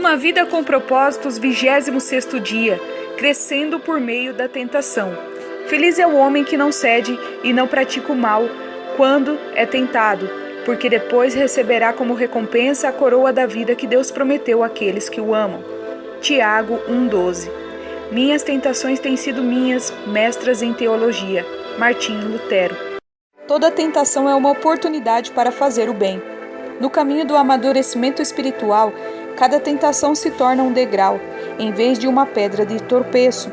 Uma vida com propósitos, 26º dia, crescendo por meio da tentação. Feliz é o homem que não cede e não pratica o mal quando é tentado, porque depois receberá como recompensa a coroa da vida que Deus prometeu àqueles que o amam. Tiago 1,12. Minhas tentações têm sido minhas mestras em teologia. Martinho Lutero. Toda tentação é uma oportunidade para fazer o bem. No caminho do amadurecimento espiritual, cada tentação se torna um degrau, em vez de uma pedra de tropeço.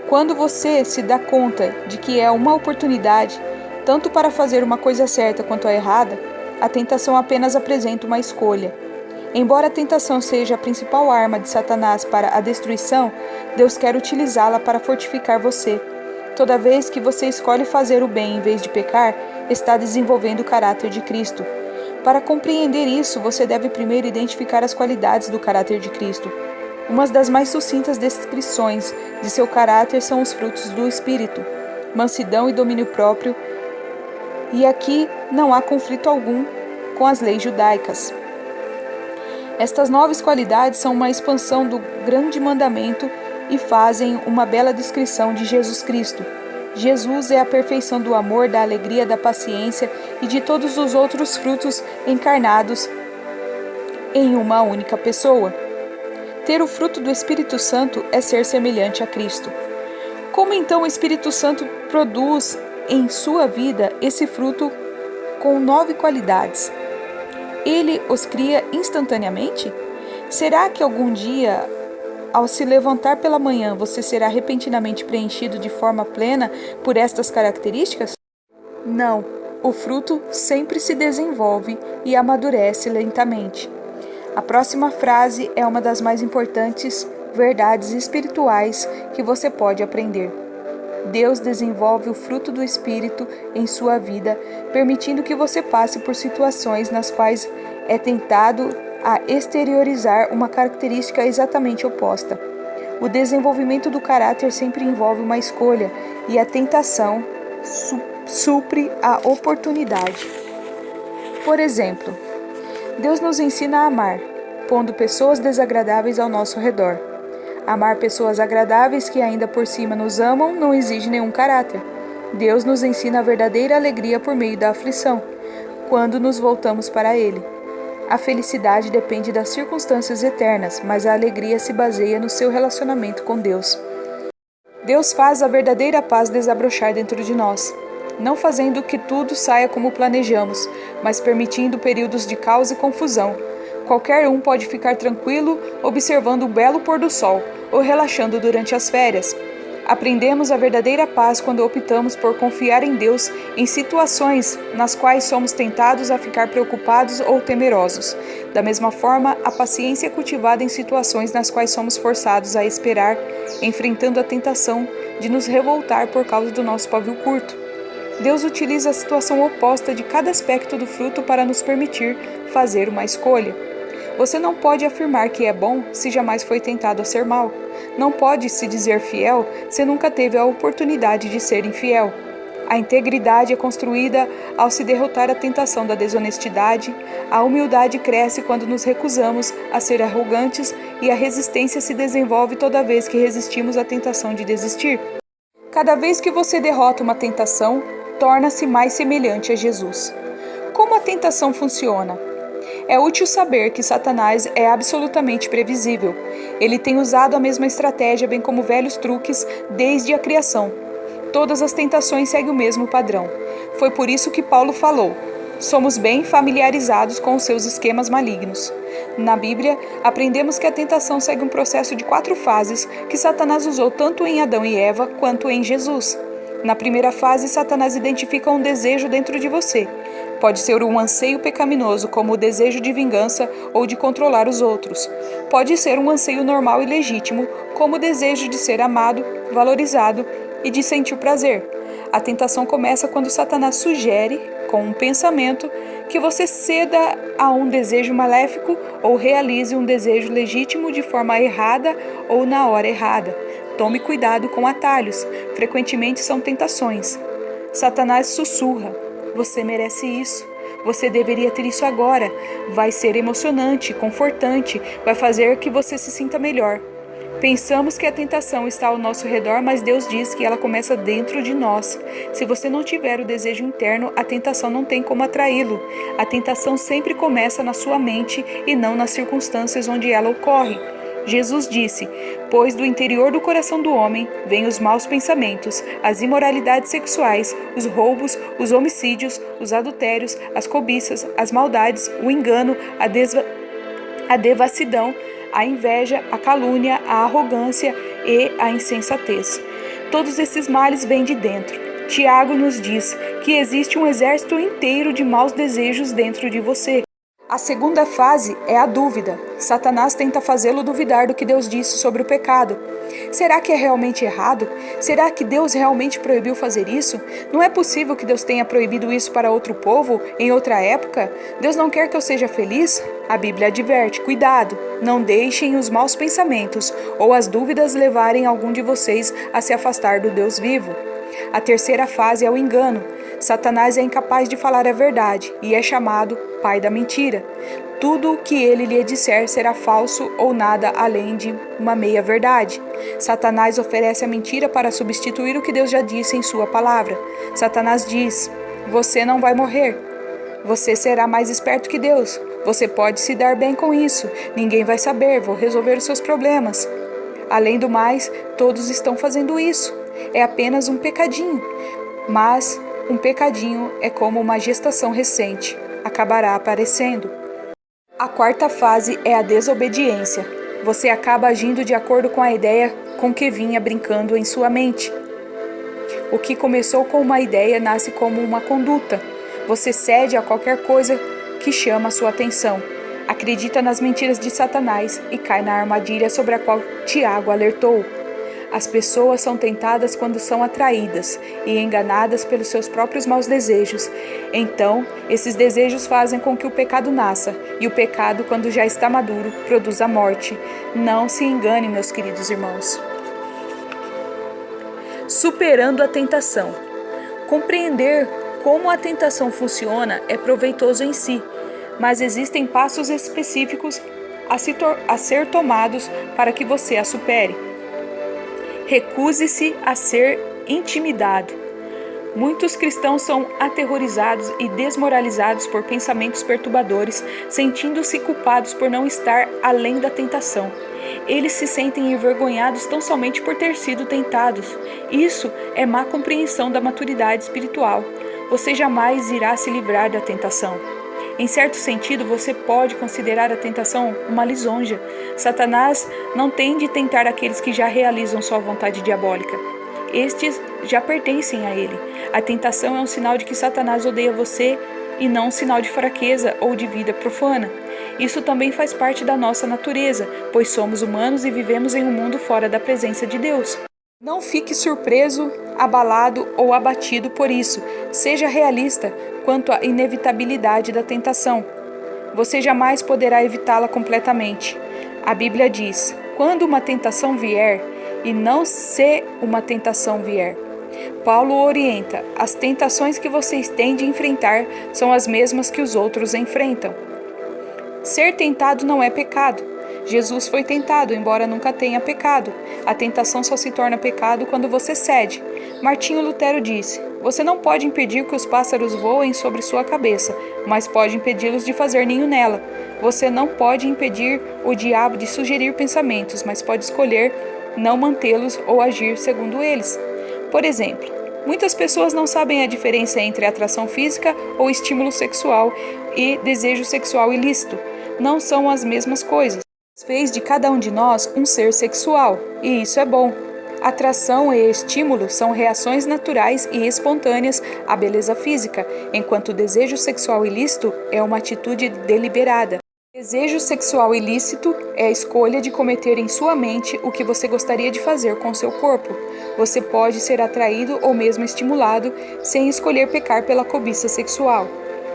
Quando você se dá conta de que é uma oportunidade, tanto para fazer uma coisa certa quanto a errada, a tentação apenas apresenta uma escolha. Embora a tentação seja a principal arma de Satanás para a destruição, Deus quer utilizá-la para fortificar você. Toda vez que você escolhe fazer o bem em vez de pecar, está desenvolvendo o caráter de Cristo. Para compreender isso, você deve primeiro identificar as qualidades do caráter de Cristo. Uma das mais sucintas descrições de seu caráter são os frutos do Espírito: mansidão e domínio próprio. E aqui não há conflito algum com as leis judaicas. Estas novas qualidades são uma expansão do grande mandamento e fazem uma bela descrição de Jesus Cristo. Jesus é a perfeição do amor, da alegria, da paciência e de todos os outros frutos encarnados em uma única pessoa. Ter o fruto do Espírito Santo é ser semelhante a Cristo. Como então o Espírito Santo produz em sua vida esse fruto com 9 qualidades? Ele os cria instantaneamente? Será que algum dia, ao se levantar pela manhã, você será repentinamente preenchido de forma plena por estas características? Não, o fruto sempre se desenvolve e amadurece lentamente. A próxima frase é uma das mais importantes verdades espirituais que você pode aprender. Deus desenvolve o fruto do Espírito em sua vida, permitindo que você passe por situações nas quais é tentado a exteriorizar uma característica exatamente oposta. O desenvolvimento do caráter sempre envolve uma escolha, e a tentação supre a oportunidade. Por exemplo, Deus nos ensina a amar, pondo pessoas desagradáveis ao nosso redor. Amar pessoas agradáveis que ainda por cima nos amam não exige nenhum caráter. Deus nos ensina a verdadeira alegria por meio da aflição, quando nos voltamos para Ele. A felicidade depende das circunstâncias eternas, mas a alegria se baseia no seu relacionamento com Deus. Deus faz a verdadeira paz desabrochar dentro de nós, não fazendo que tudo saia como planejamos, mas permitindo períodos de caos e confusão. Qualquer um pode ficar tranquilo observando um belo pôr do sol ou relaxando durante as férias. Aprendemos a verdadeira paz quando optamos por confiar em Deus em situações nas quais somos tentados a ficar preocupados ou temerosos. Da mesma forma, a paciência é cultivada em situações nas quais somos forçados a esperar, enfrentando a tentação de nos revoltar por causa do nosso pavio curto. Deus utiliza a situação oposta de cada aspecto do fruto para nos permitir fazer uma escolha. Você não pode afirmar que é bom se jamais foi tentado a ser mal. Não pode se dizer fiel se nunca teve a oportunidade de ser infiel. A integridade é construída ao se derrotar a tentação da desonestidade, a humildade cresce quando nos recusamos a ser arrogantes e a resistência se desenvolve toda vez que resistimos à tentação de desistir. Cada vez que você derrota uma tentação, torna-se mais semelhante a Jesus. Como a tentação funciona? É útil saber que Satanás é absolutamente previsível. Ele tem usado a mesma estratégia, bem como velhos truques, desde a criação. Todas as tentações seguem o mesmo padrão. Foi por isso que Paulo falou: somos bem familiarizados com os seus esquemas malignos. Na Bíblia, aprendemos que a tentação segue um processo de 4 fases que Satanás usou tanto em Adão e Eva quanto em Jesus. Na primeira fase, Satanás identifica um desejo dentro de você. Pode ser um anseio pecaminoso, como o desejo de vingança ou de controlar os outros. Pode ser um anseio normal e legítimo, como o desejo de ser amado, valorizado e de sentir prazer. A tentação começa quando Satanás sugere, com um pensamento, que você ceda a um desejo maléfico ou realize um desejo legítimo de forma errada ou na hora errada. Tome cuidado com atalhos, frequentemente são tentações. Satanás sussurra: você merece isso. Você deveria ter isso agora. Vai ser emocionante, confortante, vai fazer que você se sinta melhor. Pensamos que a tentação está ao nosso redor, mas Deus diz que ela começa dentro de nós. Se você não tiver o desejo interno, a tentação não tem como atraí-lo. A tentação sempre começa na sua mente e não nas circunstâncias onde ela ocorre. Jesus disse: pois do interior do coração do homem vêm os maus pensamentos, as imoralidades sexuais, os roubos, os homicídios, os adultérios, as cobiças, as maldades, o engano, a devassidão, a inveja, a calúnia, a arrogância e a insensatez. Todos esses males vêm de dentro. Tiago nos diz que existe um exército inteiro de maus desejos dentro de você. A segunda fase é a dúvida. Satanás tenta fazê-lo duvidar do que Deus disse sobre o pecado. Será que é realmente errado? Será que Deus realmente proibiu fazer isso? Não é possível que Deus tenha proibido isso para outro povo, em outra época? Deus não quer que eu seja feliz? A Bíblia adverte: cuidado, não deixem os maus pensamentos ou as dúvidas levarem algum de vocês a se afastar do Deus vivo. A terceira fase é o engano. Satanás é incapaz de falar a verdade e é chamado pai da mentira. Tudo o que ele lhe disser será falso ou nada além de uma meia-verdade. Satanás oferece a mentira para substituir o que Deus já disse em sua palavra. Satanás diz: você não vai morrer. Você será mais esperto que Deus. Você pode se dar bem com isso. Ninguém vai saber. Vou resolver os seus problemas. Além do mais, todos estão fazendo isso. É apenas um pecadinho. Mas um pecadinho é como uma gestação recente. Acabará aparecendo. A quarta fase é a desobediência. Você acaba agindo de acordo com a ideia com que vinha brincando em sua mente. O que começou com uma ideia nasce como uma conduta. Você cede a qualquer coisa que chama sua atenção. Acredita nas mentiras de Satanás e cai na armadilha sobre a qual Tiago alertou. As pessoas são tentadas quando são atraídas e enganadas pelos seus próprios maus desejos. Então, esses desejos fazem com que o pecado nasça, e o pecado, quando já está maduro, produz a morte. Não se engane, meus queridos irmãos. Superando a tentação. Compreender como a tentação funciona é proveitoso em si, mas existem passos específicos a ser tomados para que você a supere. Recuse-se a ser intimidado. Muitos cristãos são aterrorizados e desmoralizados por pensamentos perturbadores, sentindo-se culpados por não estar além da tentação. Eles se sentem envergonhados tão somente por ter sido tentados. Isso é má compreensão da maturidade espiritual. Você jamais irá se livrar da tentação. Em certo sentido, você pode considerar a tentação uma lisonja. Satanás não tem de tentar aqueles que já realizam sua vontade diabólica. Estes já pertencem a ele. A tentação é um sinal de que Satanás odeia você e não um sinal de fraqueza ou de vida profana. Isso também faz parte da nossa natureza, pois somos humanos e vivemos em um mundo fora da presença de Deus. Não fique surpreso, abalado ou abatido por isso. Seja realista quanto à inevitabilidade da tentação. Você jamais poderá evitá-la completamente. A Bíblia diz: quando uma tentação vier, e não se uma tentação vier. Paulo orienta: as tentações que vocês têm de enfrentar são as mesmas que os outros enfrentam. Ser tentado não é pecado. Jesus foi tentado, embora nunca tenha pecado. A tentação só se torna pecado quando você cede. Martinho Lutero disse: você não pode impedir que os pássaros voem sobre sua cabeça, mas pode impedi-los de fazer ninho nela. Você não pode impedir o diabo de sugerir pensamentos, mas pode escolher não mantê-los ou agir segundo eles. Por exemplo, muitas pessoas não sabem a diferença entre atração física ou estímulo sexual e desejo sexual ilícito. Não são as mesmas coisas. Fez de cada um de nós um ser sexual, e isso é bom. Atração e estímulo são reações naturais e espontâneas à beleza física, enquanto o desejo sexual ilícito é uma atitude deliberada. Desejo sexual ilícito é a escolha de cometer em sua mente o que você gostaria de fazer com seu corpo. Você pode ser atraído ou mesmo estimulado sem escolher pecar pela cobiça sexual.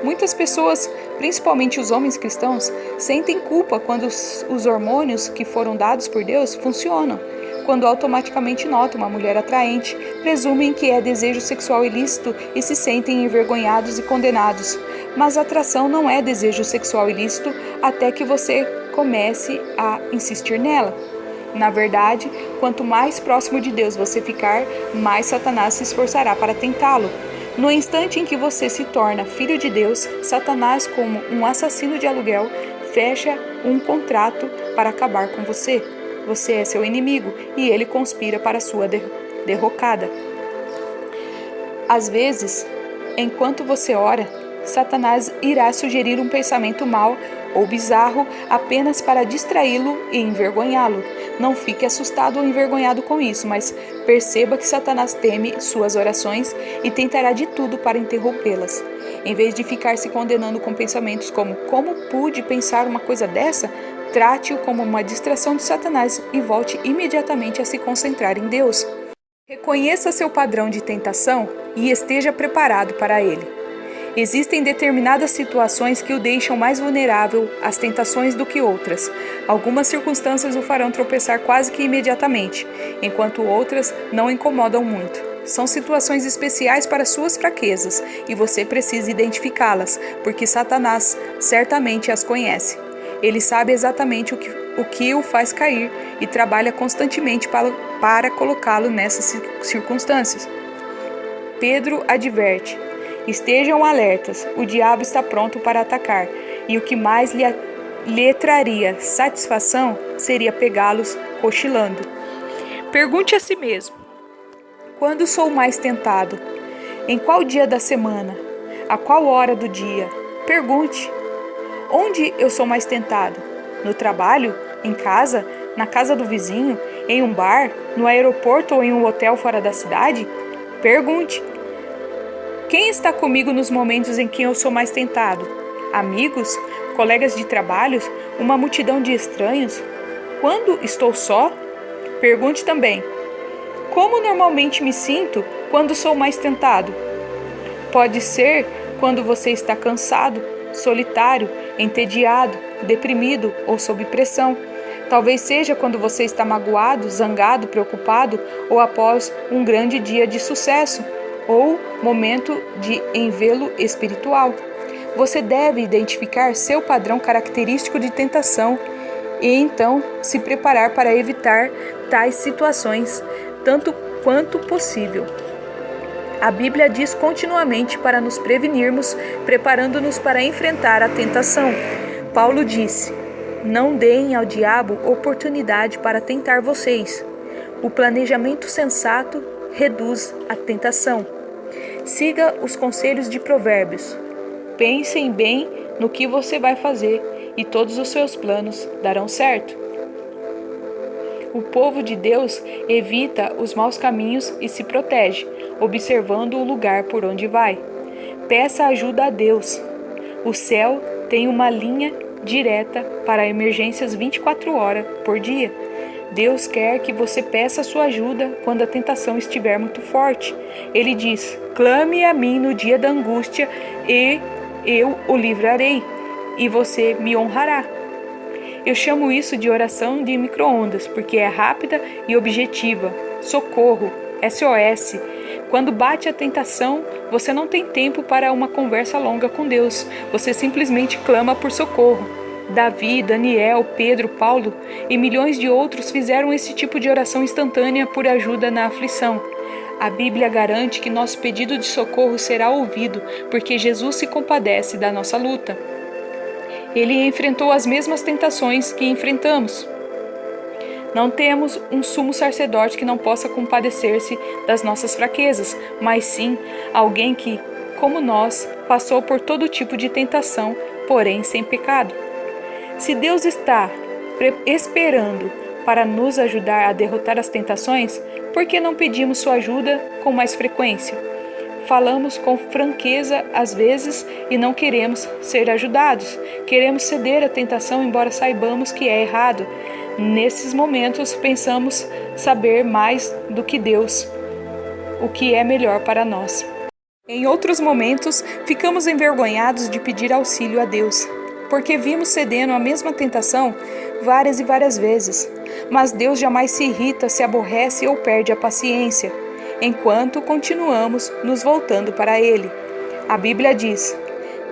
Muitas pessoas, principalmente os homens cristãos, sentem culpa quando os hormônios que foram dados por Deus funcionam. Quando automaticamente notam uma mulher atraente, presumem que é desejo sexual ilícito e se sentem envergonhados e condenados. Mas atração não é desejo sexual ilícito até que você comece a insistir nela. Na verdade, quanto mais próximo de Deus você ficar, mais Satanás se esforçará para tentá-lo. No instante em que você se torna filho de Deus, Satanás, como um assassino de aluguel, fecha um contrato para acabar com você. Você é seu inimigo e ele conspira para sua derrocada. Às vezes, enquanto você ora, Satanás irá sugerir um pensamento mau ou bizarro apenas para distraí-lo e envergonhá-lo. Não fique assustado ou envergonhado com isso, mas perceba que Satanás teme suas orações e tentará de tudo para interrompê-las. Em vez de ficar se condenando com pensamentos como pude pensar uma coisa dessa? Trate-o como uma distração de Satanás e volte imediatamente a se concentrar em Deus. Reconheça seu padrão de tentação e esteja preparado para ele. Existem determinadas situações que o deixam mais vulnerável às tentações do que outras. Algumas circunstâncias o farão tropeçar quase que imediatamente, enquanto outras não incomodam muito. São situações especiais para suas fraquezas e você precisa identificá-las, porque Satanás certamente as conhece. Ele sabe exatamente o que o faz cair e trabalha constantemente para colocá-lo nessas circunstâncias. Pedro adverte: estejam alertas, o diabo está pronto para atacar, e o que mais lhe traria satisfação seria pegá-los cochilando. Pergunte a si mesmo: quando sou mais tentado? Em qual dia da semana? A qual hora do dia? Pergunte: onde eu sou mais tentado? No trabalho? Em casa? Na casa do vizinho? Em um bar? No aeroporto ou em um hotel fora da cidade? Pergunte: quem está comigo nos momentos em que eu sou mais tentado? Amigos? Colegas de trabalho? Uma multidão de estranhos? Quando estou só? Pergunte também: como normalmente me sinto quando sou mais tentado? Pode ser quando você está cansado, solitário, entediado, deprimido ou sob pressão. Talvez seja quando você está magoado, zangado, preocupado ou após um grande dia de sucesso ou momento de envelo espiritual. Você deve identificar seu padrão característico de tentação e então se preparar para evitar tais situações, tanto quanto possível. A Bíblia diz continuamente para nos prevenirmos, preparando-nos para enfrentar a tentação. Paulo disse: não deem ao diabo oportunidade para tentar vocês. O planejamento sensato reduz a tentação. Siga os conselhos de Provérbios. Pensem bem no que você vai fazer e todos os seus planos darão certo. O povo de Deus evita os maus caminhos e se protege, observando o lugar por onde vai. Peça ajuda a Deus. O céu tem uma linha direta para emergências 24 horas por dia. Deus quer que você peça sua ajuda quando a tentação estiver muito forte. Ele diz: clame a mim no dia da angústia e eu o livrarei, e você me honrará. Eu chamo isso de oração de micro-ondas, porque é rápida e objetiva. Socorro, SOS. Quando bate a tentação, você não tem tempo para uma conversa longa com Deus. Você simplesmente clama por socorro. Davi, Daniel, Pedro, Paulo e milhões de outros fizeram esse tipo de oração instantânea por ajuda na aflição. A Bíblia garante que nosso pedido de socorro será ouvido, porque Jesus se compadece da nossa luta. Ele enfrentou as mesmas tentações que enfrentamos. Não temos um sumo sacerdote que não possa compadecer-se das nossas fraquezas, mas sim alguém que, como nós, passou por todo tipo de tentação, porém sem pecado. Se Deus está esperando para nos ajudar a derrotar as tentações, por que não pedimos sua ajuda com mais frequência? Falamos com franqueza às vezes e não queremos ser ajudados. Queremos ceder à tentação, embora saibamos que é errado. Nesses momentos, pensamos saber mais do que Deus, o que é melhor para nós. Em outros momentos, ficamos envergonhados de pedir auxílio a Deus, porque vimos cedendo à mesma tentação várias e várias vezes. Mas Deus jamais se irrita, se aborrece ou perde a paciência, enquanto continuamos nos voltando para Ele. A Bíblia diz: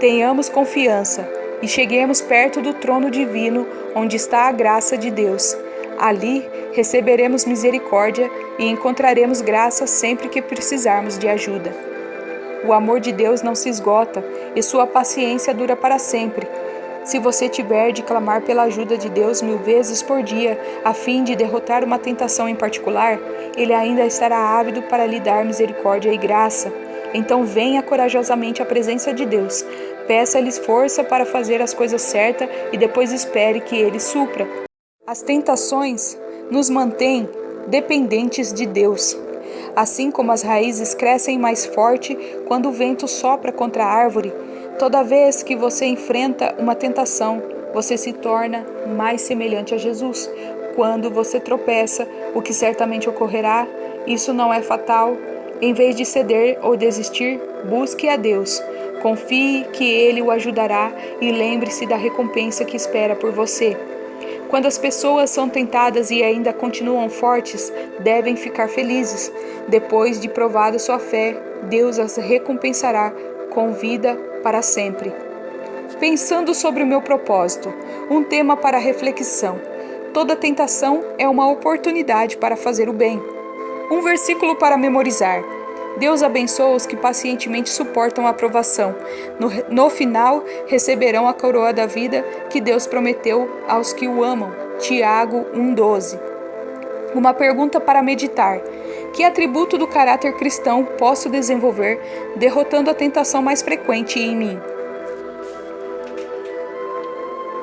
Tenhamos confiança e cheguemos perto do trono divino, onde está a graça de Deus. Ali receberemos misericórdia e encontraremos graça sempre que precisarmos de ajuda. O amor de Deus não se esgota e sua paciência dura para sempre. Se você tiver de clamar pela ajuda de Deus 1000 vezes por dia, a fim de derrotar uma tentação em particular, Ele ainda estará ávido para lhe dar misericórdia e graça. Então venha corajosamente à presença de Deus, peça-lhes força para fazer as coisas certas e depois espere que Ele supra. As tentações nos mantêm dependentes de Deus. Assim como as raízes crescem mais forte quando o vento sopra contra a árvore, toda vez que você enfrenta uma tentação, você se torna mais semelhante a Jesus. Quando você tropeça, o que certamente ocorrerá, isso não é fatal. Em vez de ceder ou desistir, busque a Deus. Confie que Ele o ajudará e lembre-se da recompensa que espera por você. Quando as pessoas são tentadas e ainda continuam fortes, devem ficar felizes. Depois de provada sua fé, Deus as recompensará com vida para sempre. Pensando sobre o meu propósito, um tema para reflexão. Toda tentação é uma oportunidade para fazer o bem. Um versículo para memorizar. Deus abençoa os que pacientemente suportam a provação. No final, receberão a coroa da vida que Deus prometeu aos que o amam. Tiago 1,12. Uma pergunta para meditar. Que atributo do caráter cristão posso desenvolver derrotando a tentação mais frequente em mim?